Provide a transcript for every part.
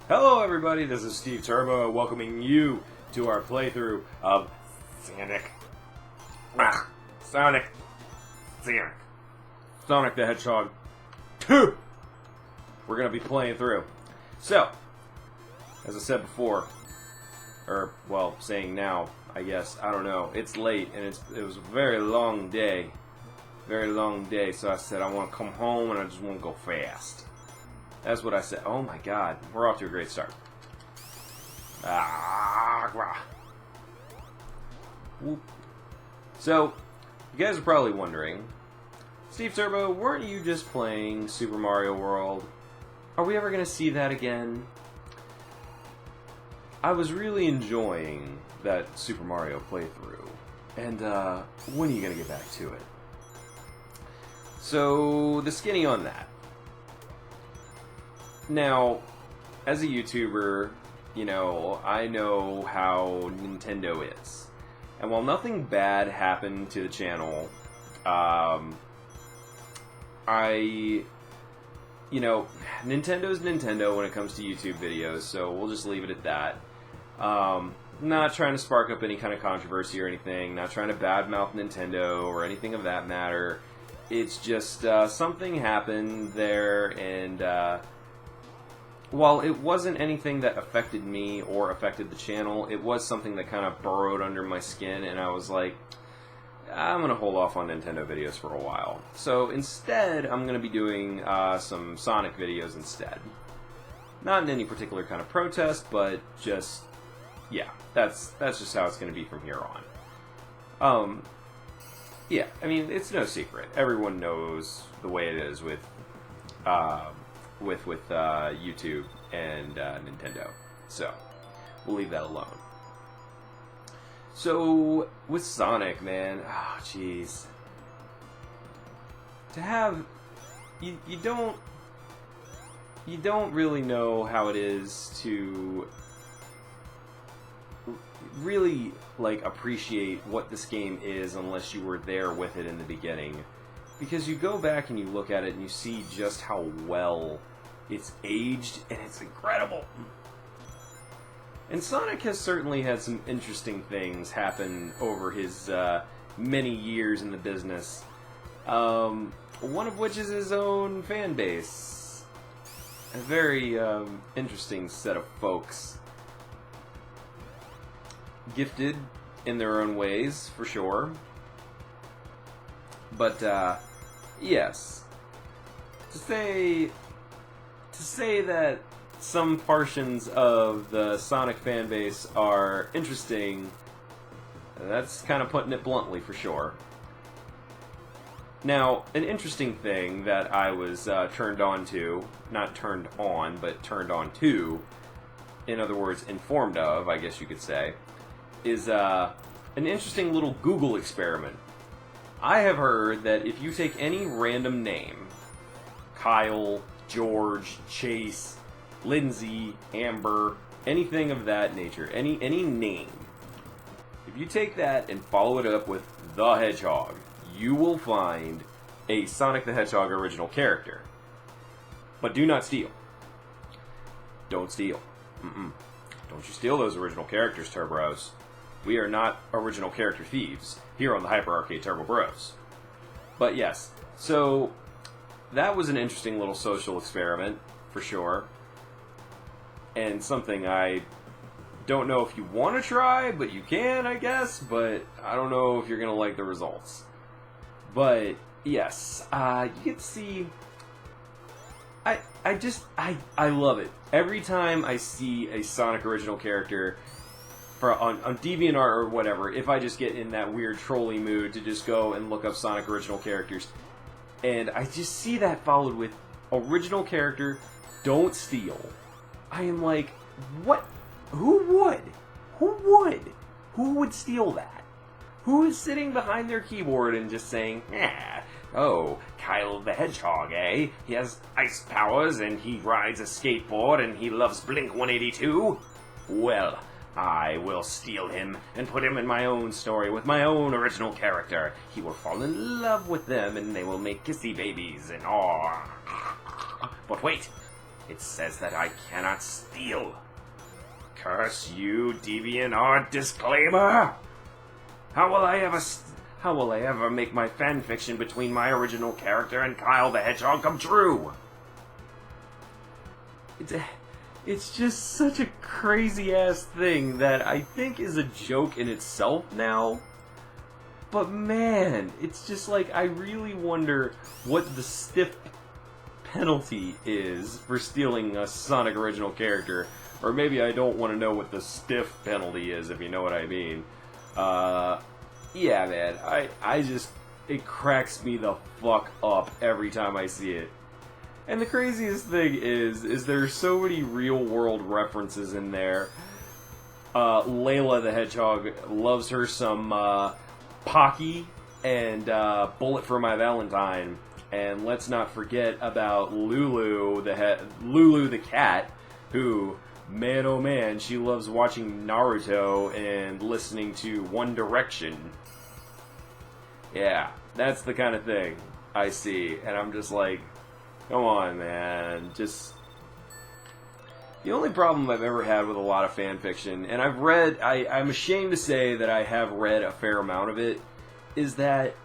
Hello everybody, this is Steve Turbo welcoming you to our playthrough of Sonic the Hedgehog 2. We're going to be playing through. So, as I said before, saying now, I guess, I don't know, it's late and it was a very long day, so I said I want to come home and I just want to go fast. That's what I said. Oh my god, we're off to a great start. So, you guys are probably wondering, Steve Turbo, weren't you just playing Super Mario World? Are we ever going to see that again? I was really enjoying that Super Mario playthrough, and when are you going to get back to it? So, the skinny on that. Now, as a YouTuber, you know, I know how Nintendo is. And while nothing bad happened to the channel, Nintendo's Nintendo when it comes to YouTube videos, so we'll just leave it at that. Not trying to spark up any kind of controversy or anything, not trying to badmouth Nintendo or anything of that matter. It's just, something happened there, and, while it wasn't anything that affected me or affected the channel, it was something that kind of burrowed under my skin, and I was like, I'm going to hold off on Nintendo videos for a while. So instead, I'm going to be doing some Sonic videos instead. Not in any particular kind of protest, but just, yeah, that's just how it's going to be from here on. Yeah, I mean, it's no secret. Everyone knows the way it is with YouTube and Nintendo. So, we'll leave that alone. So, with Sonic, man, oh jeez. To have, you don't really know how it is to really, like, appreciate what this game is unless you were there with it in the beginning. Because you go back and you look at it and you see just how well it's aged, and it's incredible. And Sonic has certainly had some interesting things happen over his many years in the business. One of which is his own fan base. A very interesting set of folks. Gifted in their own ways, for sure. But, yes. To say that some portions of the Sonic fanbase are interesting, that's kind of putting it bluntly, for sure. Now, an interesting thing that I was turned on to, not turned on, but turned on to, in other words, informed of, I guess you could say, is an interesting little Google experiment. I have heard that if you take any random name, Kyle, George, Chase, Lindsay, Amber, anything of that nature, any name, if you take that and follow it up with the Hedgehog, you will find a Sonic the Hedgehog original character. But do not steal. Don't steal. Don't you steal those original characters, Turbros. We are not original character thieves here on the HyperArcadeTurboBros. But yes, so that was an interesting little social experiment, for sure. And something I don't know if you want to try, but you can, I guess. But I don't know if you're going to like the results. But yes, you get to see... I love it. Every time I see a Sonic original character on DeviantArt or whatever, if I just get in that weird trolly mood to just go and look up Sonic original characters, and I just see that followed with original character, don't steal. I am like, what? Who would? Who would steal that? Who is sitting behind their keyboard and just saying, oh, Kyle the Hedgehog, eh? He has ice powers and he rides a skateboard and he loves Blink-182? Well, I will steal him and put him in my own story with my own original character. He will fall in love with them and they will make kissy babies and But wait, It says that I cannot steal. Curse you, DeviantArt disclaimer! How will I ever make my fanfiction between my original character and Kyle the Hedgehog come true? It's just such a crazy-ass thing that I think is a joke in itself now. But man, it's just like, I really wonder what the stiff penalty is for stealing a Sonic original character. Or maybe I don't want to know what the stiff penalty is, if you know what I mean. Yeah, man, it cracks me the fuck up every time I see it. And the craziest thing is there's so many real-world references in there. Layla the Hedgehog loves her some Pocky and Bullet for My Valentine. And let's not forget about Lulu the cat, who, man oh man, she loves watching Naruto and listening to One Direction. Yeah, that's the kind of thing I see, and I'm just like, come on, man, just... The only problem I've ever had with a lot of fanfiction, and I'm ashamed to say that I have read a fair amount of it, is that,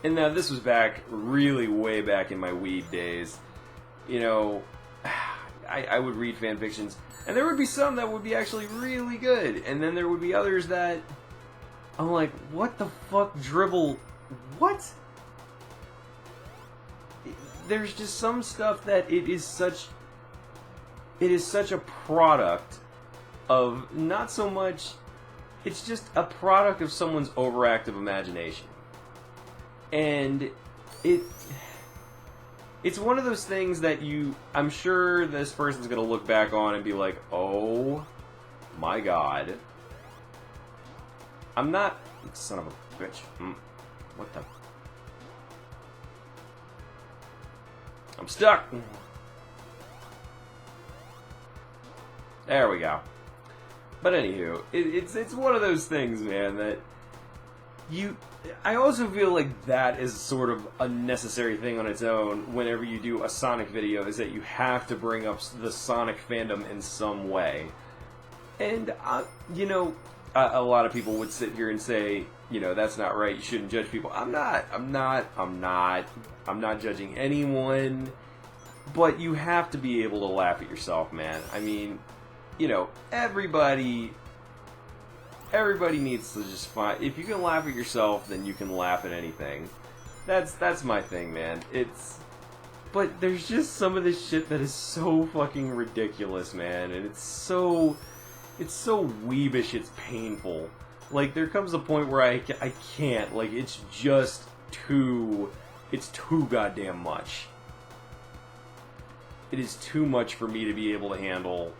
and now this was back, really way back in my weed days, you know, I would read fanfictions, and there would be some that would be actually really good, and then there would be others that, I'm like, what the fuck, dribble, what? There's just some stuff that it is such a product of, not so much, it's just a product of someone's overactive imagination. And it's one of those things that I'm sure this person's gonna look back on and be like, oh my god. I'm not, son of a bitch. What the? I'm stuck. There we go. But anywho, it's one of those things, man, that I also feel like that is sort of a necessary thing on its own whenever you do a Sonic video, is that you have to bring up the Sonic fandom in some way. And, you know, a lot of people would sit here and say, you know, that's not right, you shouldn't judge people. I'm not judging anyone, but you have to be able to laugh at yourself, man. I mean, you know, everybody needs to just find, if you can laugh at yourself, then you can laugh at anything. That's my thing, man. But there's just some of this shit that is so fucking ridiculous, man, and it's so weebish, it's painful. Like, there comes a point where I can't, like, it's too goddamn much. It is too much for me to be able to handle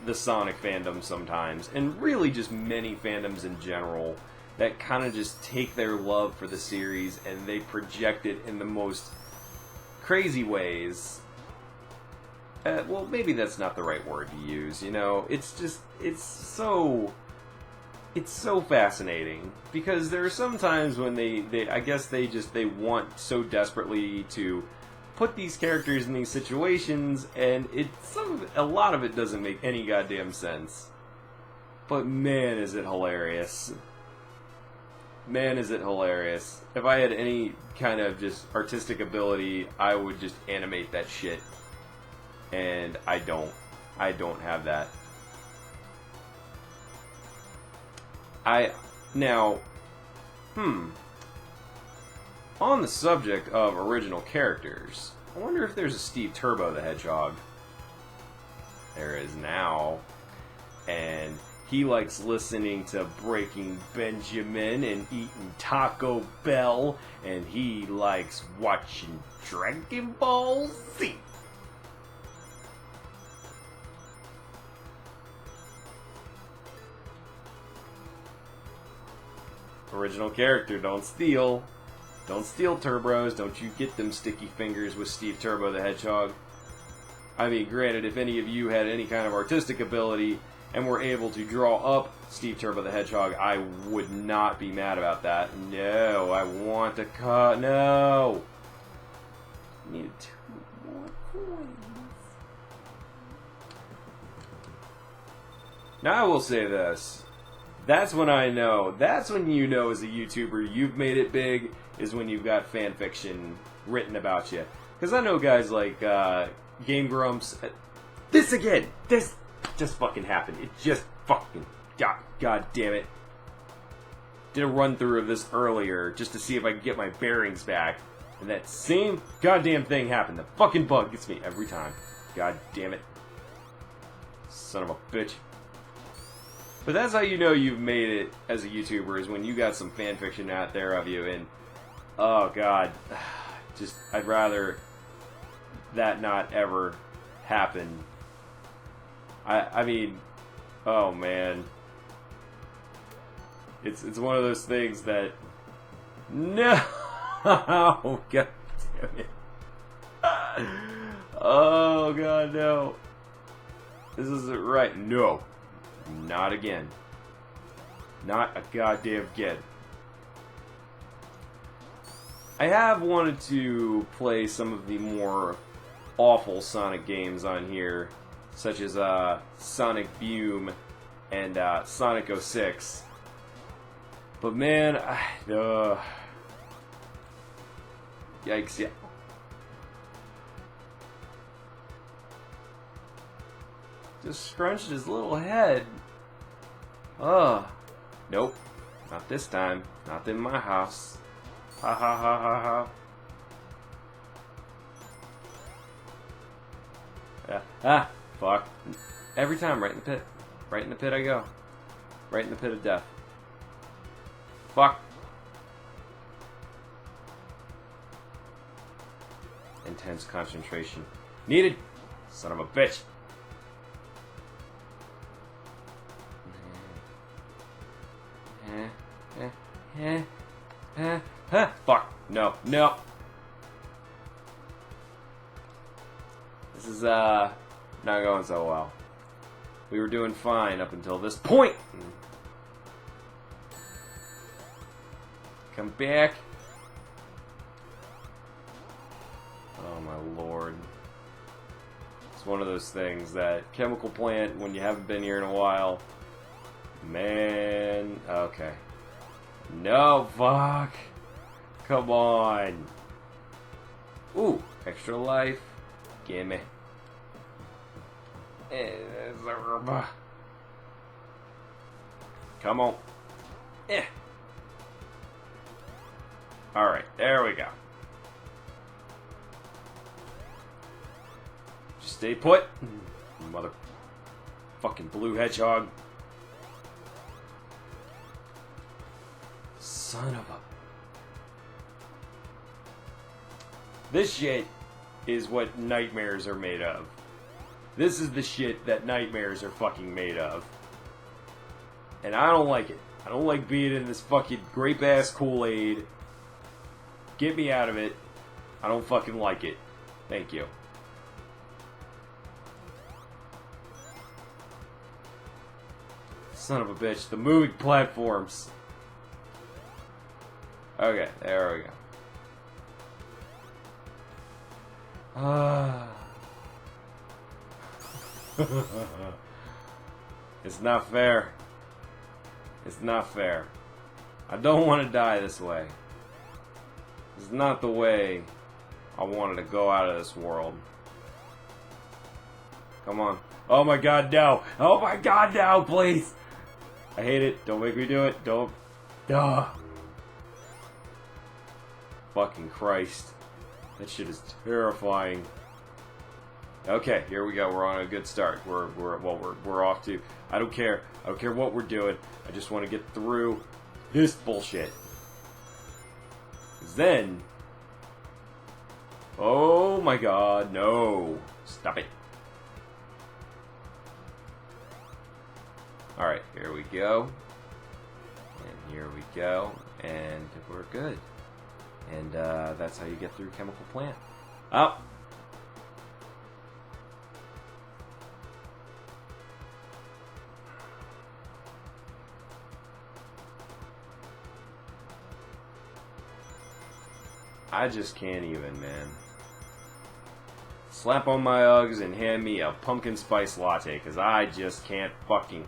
the Sonic fandom sometimes, and really just many fandoms in general, that kind of just take their love for the series and they project it in the most crazy ways. Well, maybe that's not the right word to use, you know? It's so fascinating, because there are some times when I guess they want so desperately to put these characters in these situations, and a lot of it doesn't make any goddamn sense. But man, is it hilarious. Man, is it hilarious. If I had any kind of just artistic ability, I would just animate that shit. And I don't have that. On the subject of original characters, I wonder if there's a Steve Turbo the Hedgehog. There is now. And he likes listening to Breaking Benjamin and eating Taco Bell, and he likes watching Dragon Ball Z. Original character, don't steal. Don't steal, Turbros. Don't you get them sticky fingers with Steve Turbo the Hedgehog. I mean, granted, if any of you had any kind of artistic ability and were able to draw up Steve Turbo the Hedgehog, I would not be mad about that. No, I want to cut. No! Need 2 more coins. Now I will say this. That's when I know. That's when you know as a YouTuber you've made it big, is when you've got fan fiction written about you. Because I know guys like Game Grumps. This again! This just fucking happened. It just fucking... God damn it. Did a run through of this earlier just to see if I could get my bearings back. And that same goddamn thing happened. The fucking bug gets me every time. God damn it. Son of a bitch. But that's how you know you've made it as a YouTuber, is when you got some fanfiction out there of you, and oh god, just I'd rather that not ever happen. I mean, oh man, it's one of those things that no, oh god damn it, oh god no, this isn't right, no. Not again. Not a goddamn again. I have wanted to play some of the more awful Sonic games on here, such as Sonic Boom and Sonic 06. But man, yikes, yeah. Just scrunched his little head. Ugh. Nope. Not this time. Not in my house. Ha ha ha ha ha. Fuck. Every time, right in the pit. Right in the pit I go. Right in the pit of death. Fuck. Intense concentration. Needed. Son of a bitch. Fuck. No. No. This is, not going so well. We were doing fine up until this point. Come back. Oh my lord. It's one of those things that chemical plant, when you haven't been here in a while, man, okay. No, fuck. Come on. Ooh, extra life. Gimme. Come on. Alright, there we go. Just stay put. Motherfucking blue hedgehog. Son of a... This shit is what nightmares are made of. This is the shit that nightmares are fucking made of. And I don't like it. I don't like being in this fucking grape-ass Kool-Aid. Get me out of it. I don't fucking like it. Thank you. Son of a bitch. The moving platforms. Okay, there we go. It's not fair. It's not fair. I don't want to die this way. It's not the way I wanted to go out of this world. Come on. Oh my god, no. Oh my god, no, please. I hate it. Don't make me do it. Don't. Duh. Fucking Christ. That shit is terrifying. Okay, here we go. We're on a good start. We're off to... I don't care. I don't care what we're doing. I just want to get through this bullshit. 'Cause then... Oh my god, no. Stop it. Alright, here we go. And here we go. And we're good. And that's how you get through Chemical Plant. Oh! I just can't even, man. Slap on my Uggs and hand me a pumpkin spice latte, because I just can't fucking...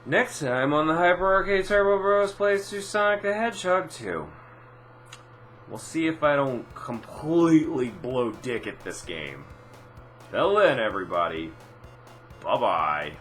Next time on the HyperArcadeTurboBros plays through Sonic the Hedgehog 2. We'll see if I don't completely blow dick at this game. Till then, everybody. Bye-bye.